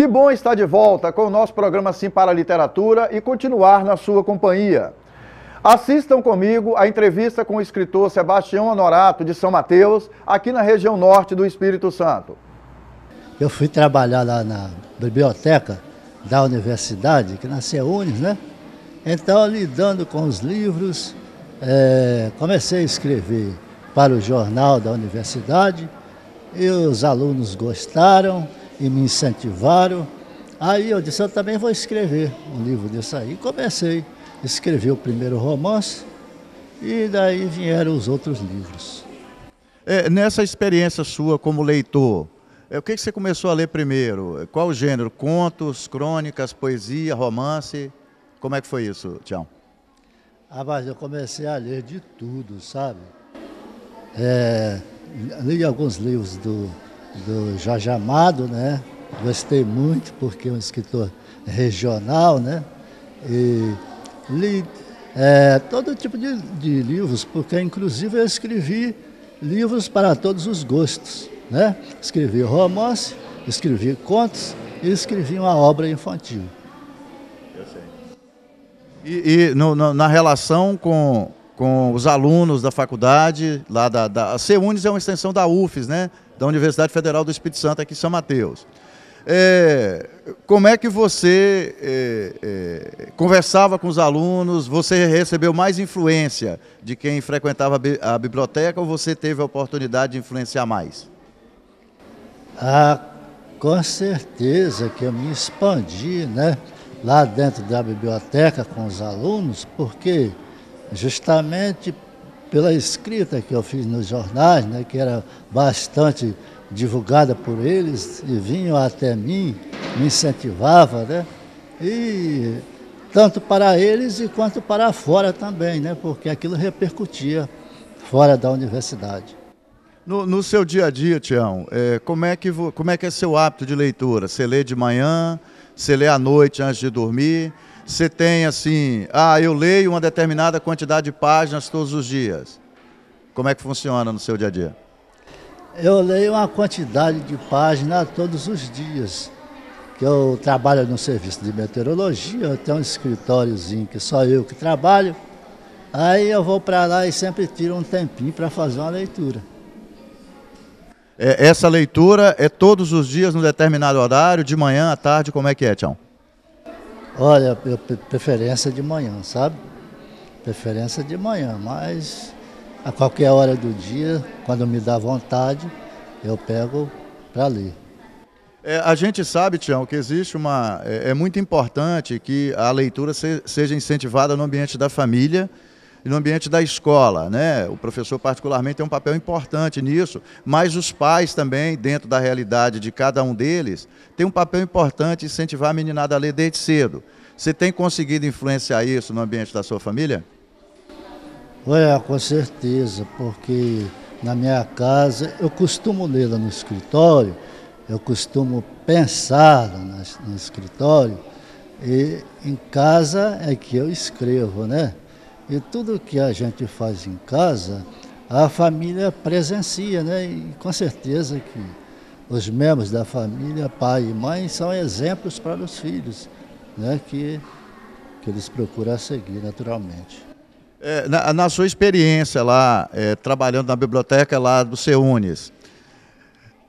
Que bom estar de volta com o nosso programa Sim para a Literatura e continuar na sua companhia. Assistam comigo a entrevista com o escritor Sebastião Honorato de São Mateus, aqui na região norte do Espírito Santo. Eu fui trabalhar lá na biblioteca da universidade, que na CEUNES, né? Então, lidando com os livros, comecei a escrever para o jornal da universidade e os alunos gostaram e me incentivaram. Aí eu disse, eu também vou escrever um livro desse aí. Comecei a escrever o primeiro romance e daí vieram os outros livros. Nessa experiência sua como leitor, o que você começou a ler primeiro? Qual o gênero? Contos, crônicas, poesia, romance? Como é que foi isso, Tião? Mas eu comecei a ler de tudo, sabe? Li alguns livros do Jorge Amado, né? Gostei muito porque é um escritor regional, né? E li todo tipo de livros, porque inclusive eu escrevi livros para todos os gostos, né? Escrevi romance, escrevi contos e escrevi uma obra infantil. Eu sei. Na relação com os alunos da faculdade, lá a CEUNES é uma extensão da UFES, né? Da Universidade Federal do Espírito Santo, aqui em São Mateus. Como é que você conversava com os alunos? Você recebeu mais influência de quem frequentava a biblioteca ou você teve a oportunidade de influenciar mais? Com certeza que eu me expandi, né? Lá dentro da biblioteca com os alunos, porque justamente pela escrita que eu fiz nos jornais, né, que era bastante divulgada por eles, e vinham até mim, me incentivavam, né, e tanto para eles e quanto para fora também, né, porque aquilo repercutia fora da universidade. No seu dia a dia, Tião, como é que é seu hábito de leitura? Você lê de manhã, você lê à noite antes de dormir? Você tem assim, eu leio uma determinada quantidade de páginas todos os dias. Como é que funciona no seu dia a dia? Eu leio uma quantidade de páginas todos os dias. Que eu trabalho no serviço de meteorologia, eu tenho um escritóriozinho que só eu que trabalho. Aí eu vou para lá e sempre tiro um tempinho para fazer uma leitura. Essa leitura é todos os dias, num determinado horário, de manhã, à tarde, como é que é, Tião? Olha, preferência de manhã, sabe? Preferência de manhã, mas a qualquer hora do dia, quando me dá vontade, eu pego para ler. A gente sabe, Tião, que existe é muito importante que a leitura seja incentivada no ambiente da família e no ambiente da escola, né? O professor particularmente tem um papel importante nisso, mas os pais também, dentro da realidade de cada um deles, tem um papel importante em incentivar a meninada a ler desde cedo. Você tem conseguido influenciar isso no ambiente da sua família? Com certeza, porque na minha casa eu costumo ler lá no escritório, eu costumo pensar no escritório, e em casa é que eu escrevo, né? E tudo que a gente faz em casa, a família presencia, né? E com certeza que os membros da família, pai e mãe, são exemplos para os filhos, né? Que eles procuram seguir naturalmente. Na sua experiência lá, trabalhando na biblioteca lá do CEUNES,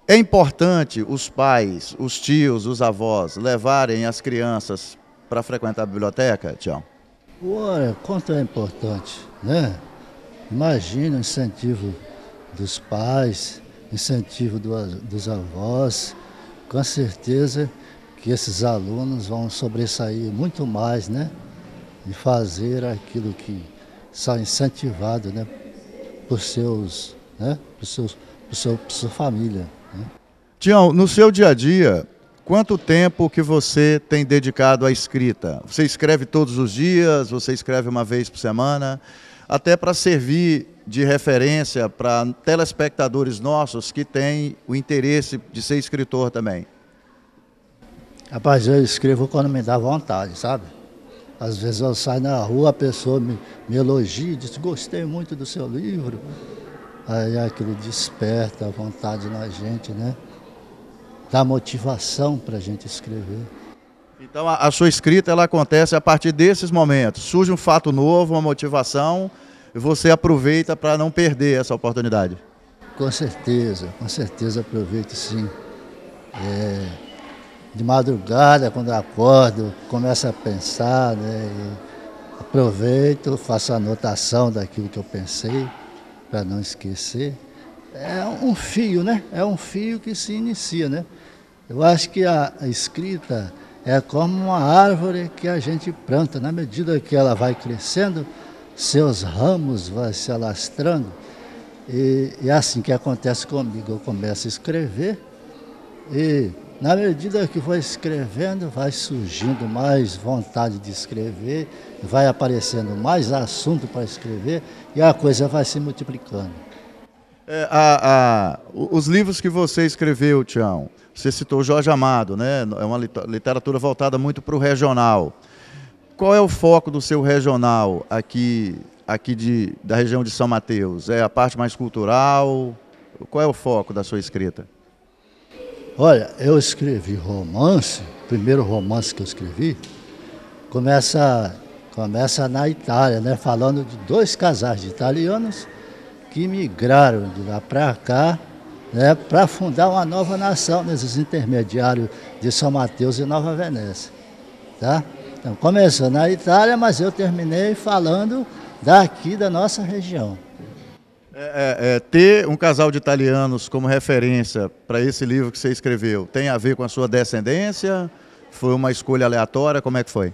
é importante os pais, os tios, os avós levarem as crianças para frequentar a biblioteca, Tião? Olha, quanto é importante, né? Imagina o incentivo dos pais, incentivo dos avós. Com certeza que esses alunos vão sobressair muito mais, né? E fazer aquilo que são incentivados, né? Por sua família, né? Tião, no seu dia a dia, quanto tempo que você tem dedicado à escrita? Você escreve todos os dias? Você escreve uma vez por semana? Até para servir de referência para telespectadores nossos que têm o interesse de ser escritor também. Rapaz, eu escrevo quando me dá vontade, sabe? Às vezes eu saio na rua, a pessoa me elogia, diz, gostei muito do seu livro. Aí aquilo desperta a vontade na gente, né? dá motivação para a gente escrever. Então a sua escrita ela acontece a partir desses momentos. Surge um fato novo, uma motivação, e você aproveita para não perder essa oportunidade. Com certeza aproveito sim. De madrugada, quando eu acordo, começo a pensar, né? E aproveito, faço anotação daquilo que eu pensei, para não esquecer. É um fio, né? É um fio que se inicia, né? Eu acho que a escrita é como uma árvore que a gente planta. Na medida que ela vai crescendo, seus ramos vão se alastrando. E é assim que acontece comigo. Eu começo a escrever e, na medida que vou escrevendo, vai surgindo mais vontade de escrever, vai aparecendo mais assunto para escrever e a coisa vai se multiplicando. Os livros que você escreveu, Tião, você citou Jorge Amado, né? É uma literatura voltada muito para o regional. Qual é o foco do seu regional aqui da região de São Mateus? É a parte mais cultural? Qual é o foco da sua escrita? Olha, eu escrevi romance, o primeiro romance que eu escrevi, começa na Itália, né? Falando de 2 casais de italianos que migraram de lá para cá, né? Para fundar uma nova nação nesses intermediários de São Mateus e Nova Venécia. Tá? Então, começou na Itália, mas eu terminei falando daqui da nossa região. Ter um casal de italianos como referência para esse livro que você escreveu, tem a ver com a sua descendência? Foi uma escolha aleatória? Como é que foi?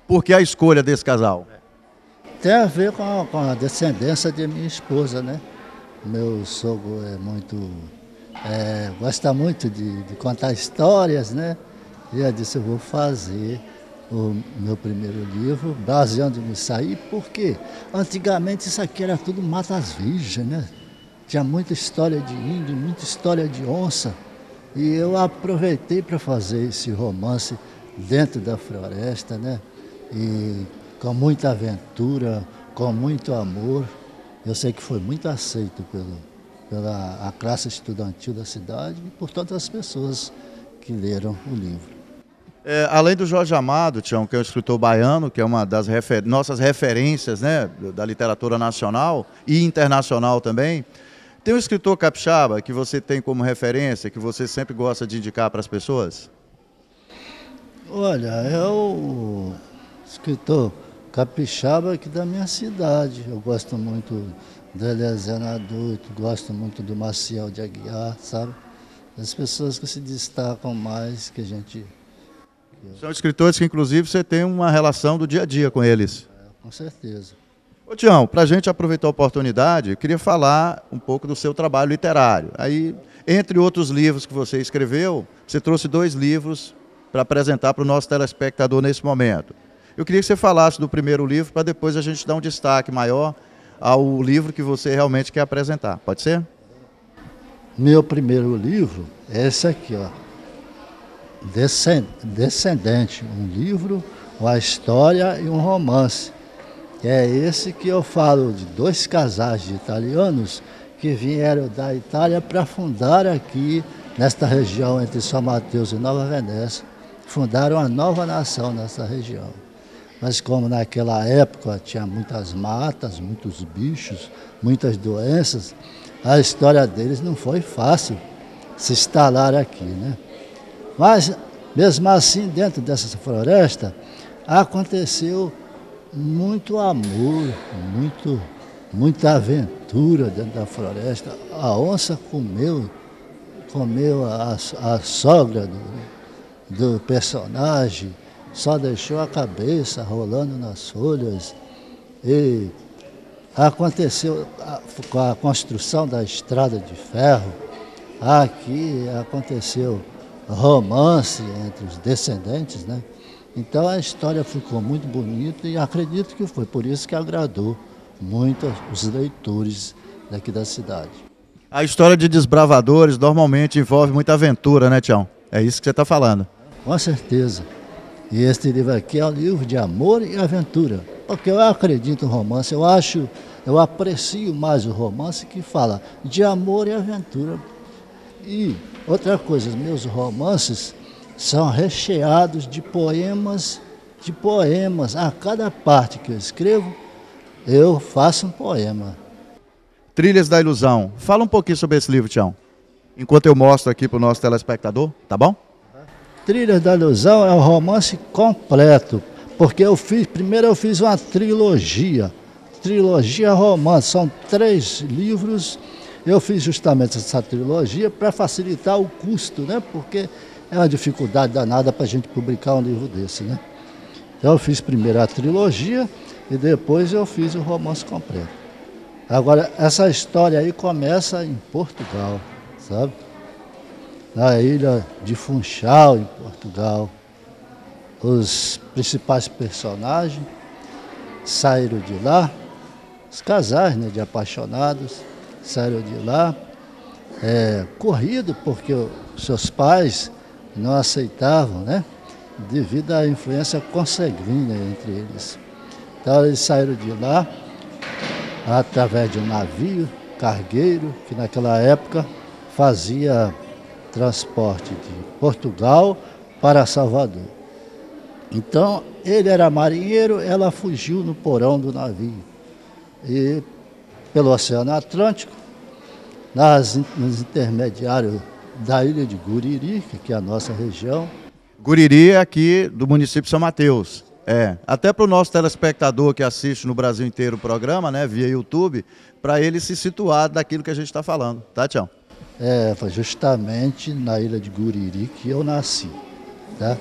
Por que a escolha desse casal? Tem a ver com a descendência de minha esposa, né? Meu sogro gosta muito de contar histórias, né? E eu disse, eu vou fazer o meu primeiro livro, baseando nisso aí, porque antigamente isso aqui era tudo matas virgens, né? Tinha muita história de índio, muita história de onça. E eu aproveitei para fazer esse romance dentro da floresta, né? E com muita aventura, com muito amor. Eu sei que foi muito aceito pela classe estudantil da cidade e por todas as pessoas que leram o livro. Além do Jorge Amado, Tião, que é um escritor baiano, que é uma das nossas referências, né, da literatura nacional e internacional também, tem um escritor capixaba que você tem como referência, que você sempre gosta de indicar para as pessoas? Olha, é o escritor capixaba aqui da minha cidade. Eu gosto muito do Eliezer Adulto, gosto muito do Maciel de Aguiar, sabe? As pessoas que se destacam mais que a gente... São escritores que, inclusive, você tem uma relação do dia a dia com eles. Com certeza. Ô, Tião, para a gente aproveitar a oportunidade, eu queria falar um pouco do seu trabalho literário. Aí, entre outros livros que você escreveu, você trouxe 2 livros para apresentar para o nosso telespectador nesse momento. Eu queria que você falasse do primeiro livro, para depois a gente dar um destaque maior ao livro que você realmente quer apresentar. Pode ser? Meu primeiro livro é esse aqui, ó. Descendente, um livro, uma história e um romance. É esse que eu falo de 2 casais de italianos que vieram da Itália para fundar aqui, nesta região entre São Mateus e Nova Venécia, fundaram uma nova nação nessa região. Mas como naquela época tinha muitas matas, muitos bichos, muitas doenças, a história deles não foi fácil se instalar aqui, né? Mas, mesmo assim, dentro dessa floresta, aconteceu muito amor, muita aventura dentro da floresta. A onça comeu a sogra do personagem, só deixou a cabeça rolando nas folhas. E aconteceu com a construção da estrada de ferro, aqui aconteceu romance entre os descendentes, né? Então a história ficou muito bonita e acredito que foi por isso que agradou muito os leitores daqui da cidade. A história de desbravadores normalmente envolve muita aventura, né, Tião? É isso que você está falando. Com certeza. E este livro aqui é um livro de amor e aventura. Porque eu acredito no romance, eu aprecio mais o romance que fala de amor e aventura. E outra coisa, meus romances são recheados de poemas. A cada parte que eu escrevo, eu faço um poema. Trilhas da Ilusão. Fala um pouquinho sobre esse livro, Tião. Enquanto eu mostro aqui para o nosso telespectador, tá bom? Trilhas da Ilusão é um romance completo, porque primeiro eu fiz uma trilogia romance, são 3 livros. Eu fiz justamente essa trilogia para facilitar o custo, né? Porque é uma dificuldade danada para a gente publicar um livro desse, né? Então eu fiz primeiro a trilogia e depois eu fiz o romance completo. Agora, essa história aí começa em Portugal, sabe? Na ilha de Funchal, em Portugal. Os principais personagens saíram de lá, os casais, né, de apaixonados saíram de lá, corrido porque os seus pais não aceitavam, né, devido à influência consanguínea entre eles. Então eles saíram de lá através de um navio cargueiro, que naquela época fazia transporte de Portugal para Salvador. Então, ele era marinheiro, ela fugiu no porão do navio. E pelo Oceano Atlântico, nos intermediários da ilha de Guriri, que é a nossa região. Guriri é aqui do município de São Mateus. Até para o nosso telespectador que assiste no Brasil inteiro o programa, né, via YouTube, para ele se situar daquilo que a gente está falando, tá, Tião? Foi justamente na ilha de Guriri que eu nasci, tá?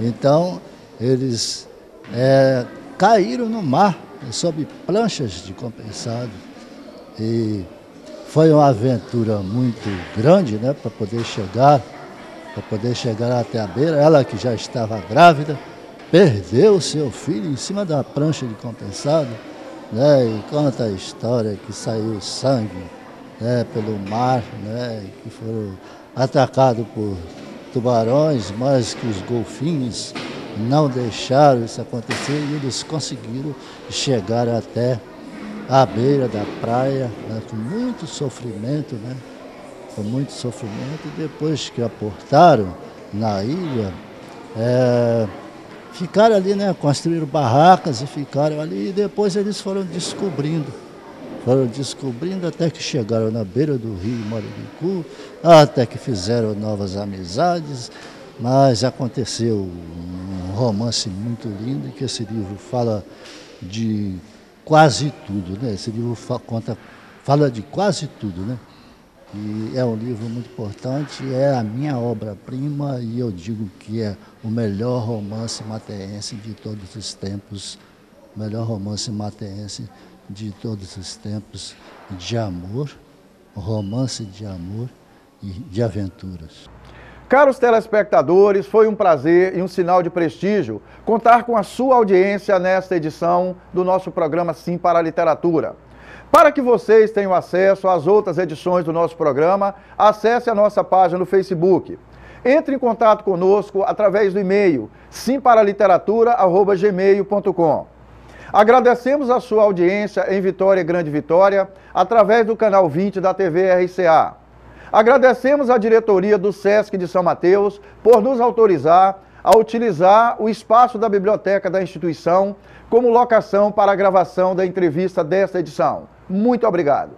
Então, eles caíram no mar, sob planchas de compensado. E foi uma aventura muito grande, né, para poder chegar até a beira. Ela que já estava grávida, perdeu seu filho em cima da prancha de compensado, né, e conta a história que saiu sangue, né, pelo mar, né, que foram atacados por tubarões, mas que os golfinhos não deixaram isso acontecer e eles conseguiram chegar até a beira da praia, né, com muito sofrimento, né, e depois que aportaram na ilha, ficaram ali, né, construíram barracas e ficaram ali, e depois eles foram descobrindo até que chegaram na beira do rio Marabicu, até que fizeram novas amizades, mas aconteceu um romance muito lindo, que esse livro fala de quase tudo, né? Esse livro fala de quase tudo, né? E é um livro muito importante, é a minha obra-prima e eu digo que é o melhor romance mateense de todos os tempos, de amor, romance de amor e de aventuras. Caros telespectadores, foi um prazer e um sinal de prestígio contar com a sua audiência nesta edição do nosso programa Sim para a Literatura. Para que vocês tenham acesso às outras edições do nosso programa, acesse a nossa página no Facebook. Entre em contato conosco através do e-mail simparaliteratura@gmail.com. Agradecemos a sua audiência em Vitória e Grande Vitória, através do canal 20 da TV RCA. Agradecemos à diretoria do SESC de São Mateus por nos autorizar a utilizar o espaço da biblioteca da instituição como locação para a gravação da entrevista desta edição. Muito obrigado.